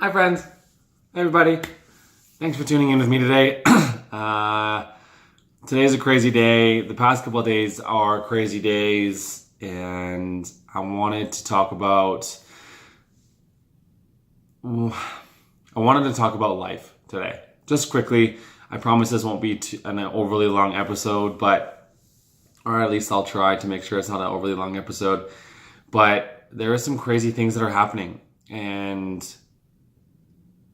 Hi friends, hey everybody. Thanks for tuning in with me today. Today's a crazy day. The past couple of days are crazy days, and I wanted to talk about life today. Just quickly, I promise this won't be an overly long episode, or at least I'll try to make sure it's not an overly long episode. But there are some crazy things that are happening, and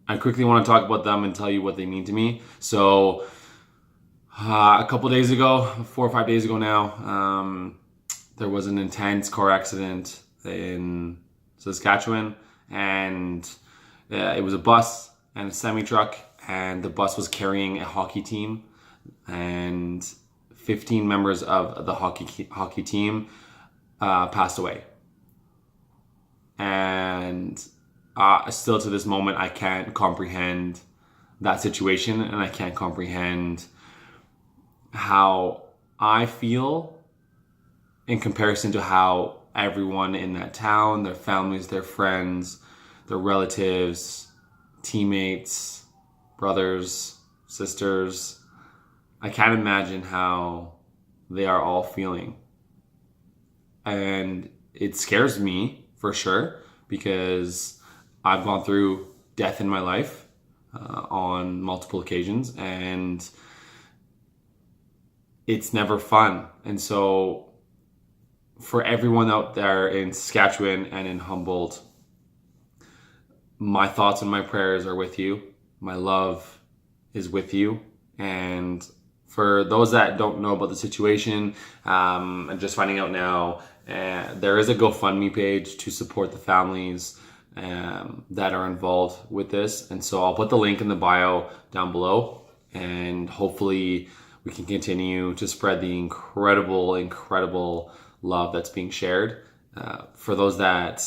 I quickly want to talk about them and tell you what they mean to me. So, a couple days ago, 4 or 5 days ago now, there was an intense car accident in Saskatchewan, and it was a bus and a semi-truck, and the bus was carrying a hockey team, and 15 members of the hockey team passed away. And still to this moment, I can't comprehend that situation, and I can't comprehend how I feel in comparison to how everyone in that town, their families, their friends, their relatives, teammates, brothers, sisters, I can't imagine how they are all feeling. And it scares me for sure, because I've gone through death in my life on multiple occasions, and it's never fun. And so for everyone out there in Saskatchewan and in Humboldt, my thoughts and my prayers are with you. My love is with you. And for those that don't know about the situation, and just finding out now, there is a GoFundMe page to support the families that are involved with this. And so I'll put the link in the bio down below, and hopefully we can continue to spread the incredible love that's being shared. For those that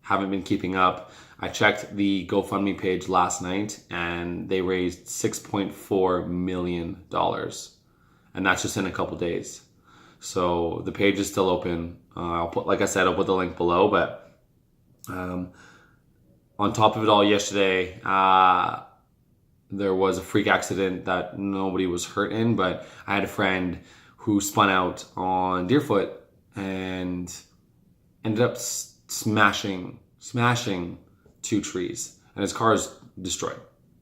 haven't been keeping up, I checked the GoFundMe page last night, and they raised $6.4 million. And that's just in a couple days. So the page is still open. I'll put the link below, but on top of it all, yesterday, there was a freak accident that nobody was hurt in, but I had a friend who spun out on Deerfoot and ended up smashing 2 trees, and his car is destroyed.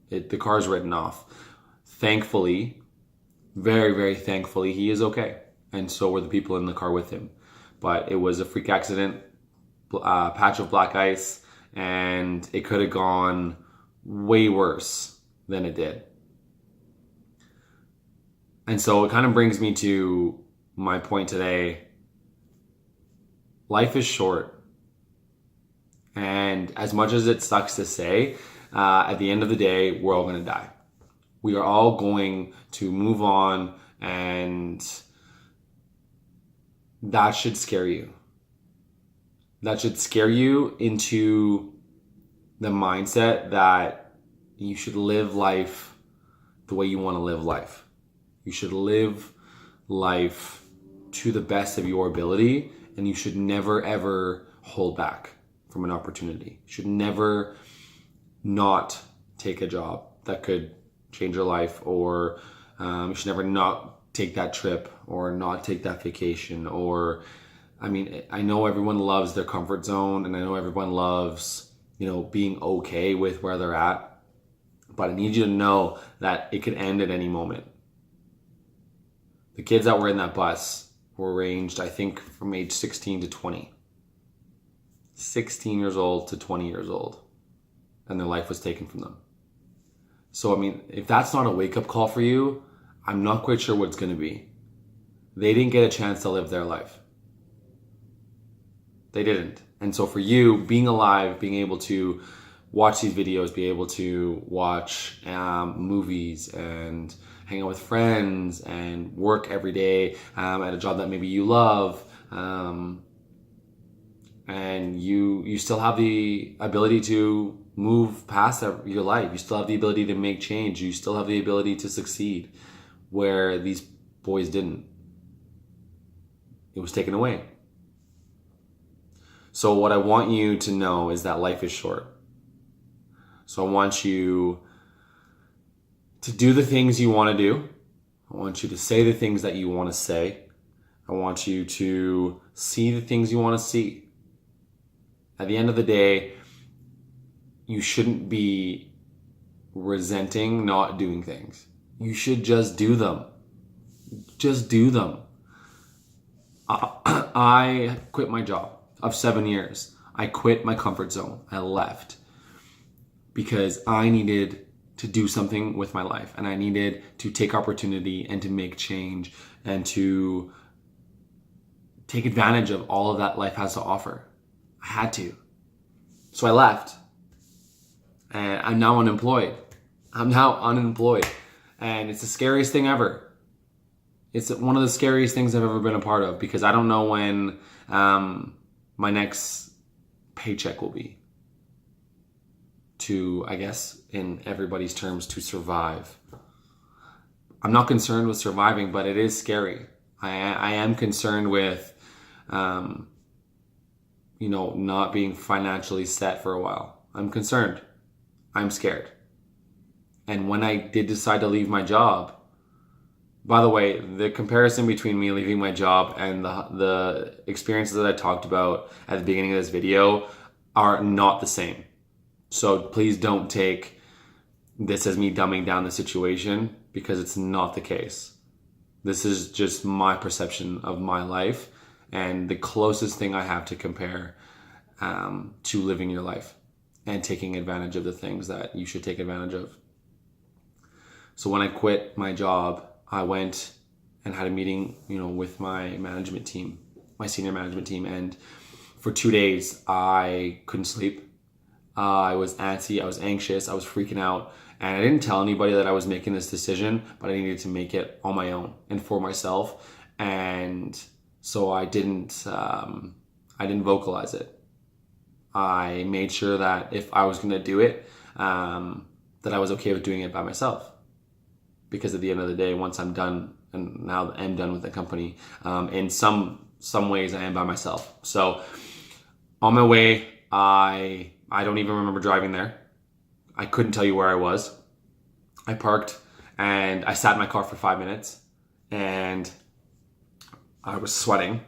The car is written off. Thankfully, very thankfully, he is okay, and so were the people in the car with him. But it was a freak accident, patch of black ice, and it could have gone way worse than it did. And so it kind of brings me to my point today. Life is short. And as much as it sucks to say, at the end of the day, we're all going to die. We are all going to move on, and that should scare you. That should scare you into the mindset that you should live life the way you want to live life. You should live life to the best of your ability, and you should never ever hold back from an opportunity. You should never not take a job that could change your life, or you should never not take that trip or not take that vacation. Or, I know everyone loves their comfort zone, and I know everyone loves, being okay with where they're at, but I need you to know that it could end at any moment. The kids that were in that bus were ranged, I think, from age 16 to 20. 16 years old to 20 years old. And their life was taken from them. So, if that's not a wake-up call for you, I'm not quite sure what it's going to be. They didn't get a chance to live their life. They didn't. And so for you, being alive, being able to watch these videos, be able to watch movies and hang out with friends and work every day at a job that maybe you love, and you still have the ability to move past your life. You still have the ability to make change. You still have the ability to succeed, where these boys didn't. It was taken away. So what I want you to know is that life is short. So I want you to do the things you want to do. I want you to say the things that you want to say. I want you to see the things you want to see. At the end of the day, you shouldn't be resenting not doing things. You should just do them. Just do them. I quit my job of 7 years. I quit my comfort zone. I left because I needed to do something with my life, and I needed to take opportunity and to make change and to take advantage of all of that life has to offer. I had to. So I left, and I'm now unemployed. And it's the scariest thing ever. It's one of the scariest things I've ever been a part of, because I don't know when my next paycheck will be to, I guess, in everybody's terms, to survive. I'm not concerned with surviving, but it is scary. I am concerned with, not being financially set for a while. I'm concerned. I'm scared. And when I did decide to leave my job, by the way, the comparison between me leaving my job and the experiences that I talked about at the beginning of this video are not the same. So please don't take this as me dumbing down the situation, because it's not the case. This is just my perception of my life and the closest thing I have to compare to living your life and taking advantage of the things that you should take advantage of. So when I quit my job, I went and had a meeting, with my management team, my senior management team. And for 2 days, I couldn't sleep. I was antsy. I was anxious. I was freaking out. And I didn't tell anybody that I was making this decision, but I needed to make it on my own and for myself. And so I didn't vocalize it. I made sure that if I was going to do it, that I was okay with doing it by myself. Because at the end of the day, once I'm done, and now I'm done with the company, in some ways I am by myself. So on my way, I don't even remember driving there. I couldn't tell you where I was. I parked and I sat in my car for 5 minutes, and I was sweating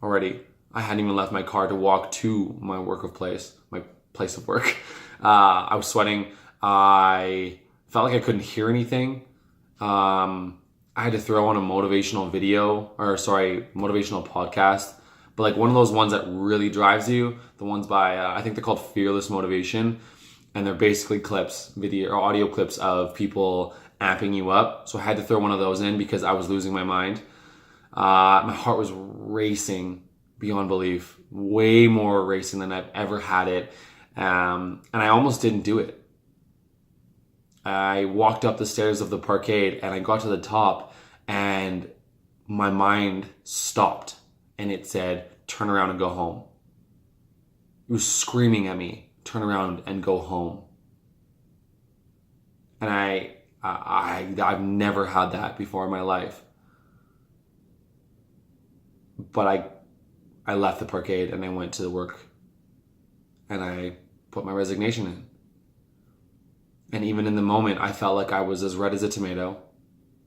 already. I hadn't even left my car to walk to my my place of work. I was sweating. I felt like I couldn't hear anything. I had to throw on a motivational podcast, but like one of those ones that really drives you, the ones by, I think they're called Fearless Motivation. And they're basically video or audio clips of people amping you up. So I had to throw one of those in because I was losing my mind. My heart was racing beyond belief, way more racing than I've ever had it. And I almost didn't do it. I walked up the stairs of the parkade and I got to the top, and my mind stopped and it said, turn around and go home. It was screaming at me, turn around and go home. And I've never had that before in my life. But I left the parkade and I went to work and I put my resignation in. And even in the moment, I felt like I was as red as a tomato.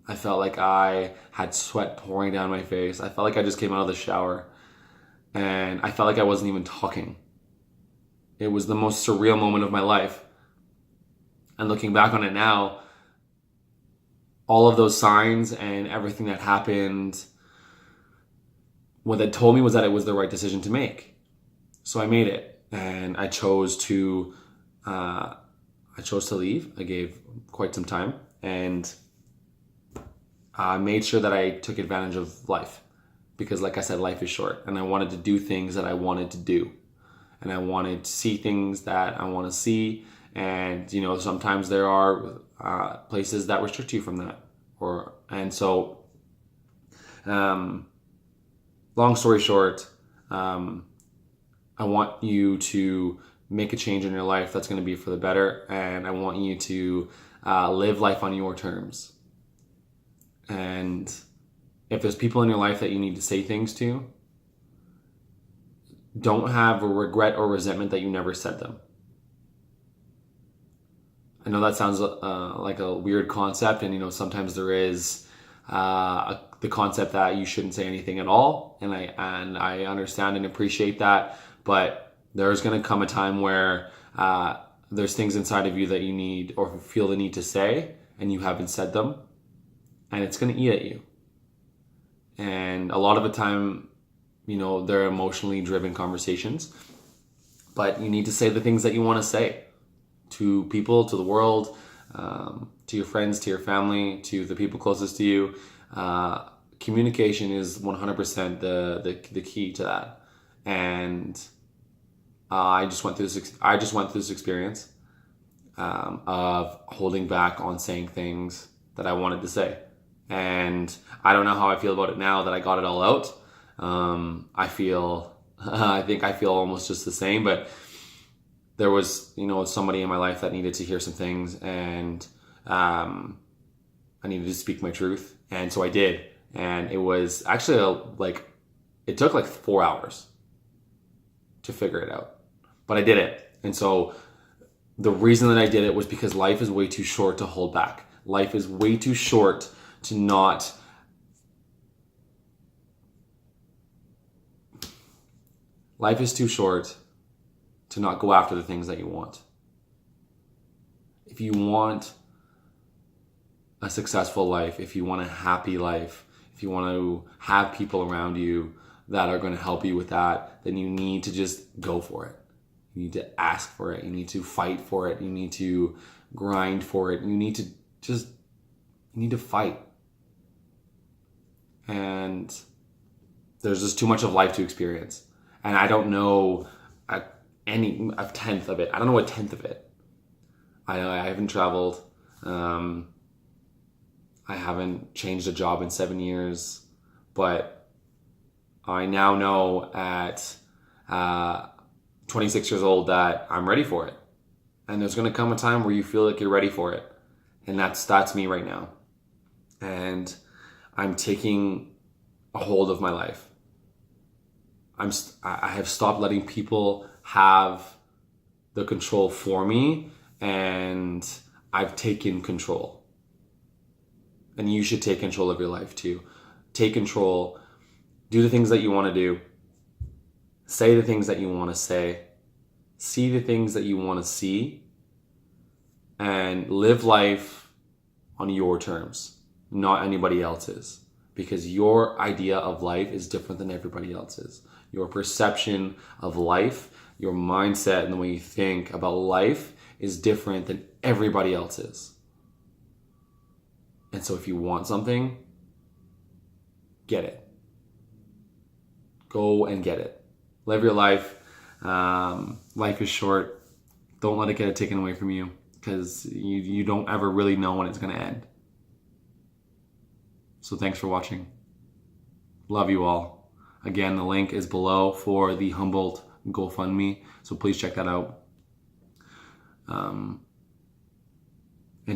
I felt like I had sweat pouring down my face. I felt like I just came out of the shower. And I felt like I wasn't even talking. It was the most surreal moment of my life. And looking back on it now, all of those signs and everything that happened, what that told me was that it was the right decision to make. So I made it, and I chose to leave. I gave quite some time, and I made sure that I took advantage of life, because like I said, life is short, and I wanted to do things that I wanted to do, and I wanted to see things that I want to see. And sometimes there are places that restrict you from that, so long story short, I want you to make a change in your life that's going to be for the better, and I want you to live life on your terms. And if there's people in your life that you need to say things to, don't have a regret or resentment that you never said them. I know that sounds like a weird concept, and sometimes there is the concept that you shouldn't say anything at all, and I understand and appreciate that. But there's going to come a time where there's things inside of you that you need or feel the need to say, and you haven't said them, and it's going to eat at you. And a lot of the time, they're emotionally driven conversations, but you need to say the things that you want to say to people, to the world, to your friends, to your family, to the people closest to you. Communication is 100% the key to that. And I just went through this experience of holding back on saying things that I wanted to say. And I don't know how I feel about it now that I got it all out. I think I feel almost just the same, but there was, somebody in my life that needed to hear some things, and I needed to speak my truth. And so I did. And it was actually it took like 4 hours to figure it out, but I did it. And so the reason that I did it was because life is way too short to hold back. Life is way too short to not Life is too short to not go after the things that you want. If you want a successful life, if you want a happy life, if you want to have people around you that are going to help you with that, then you need to just go for it. You need to ask for it. You need to fight for it. You need to grind for it. You need to fight. And there's just too much of life to experience. And I don't know a tenth of it. I don't know a tenth of it. I haven't traveled. I haven't changed a job in 7 years. But I now know at 26 years old that I'm ready for it. And there's going to come a time where you feel like you're ready for it. And that's me right now. And I'm taking a hold of my life. I have stopped letting people have the control for me, and I've taken control. And you should take control of your life too. Take control. Do the things that you want to do. Say the things that you want to say. See the things that you want to see. And live life on your terms, not anybody else's. Because your idea of life is different than everybody else's. Your perception of life, your mindset, and the way you think about life is different than everybody else's. And so if you want something, get it. Go and get it. Live your life. Life is short. Don't let it get taken away from you, because you don't ever really know when it's going to end. So thanks for watching. Love you all. Again, the link is below for the Humboldt GoFundMe, so please check that out. And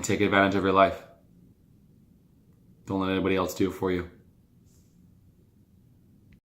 take advantage of your life. Don't let anybody else do it for you.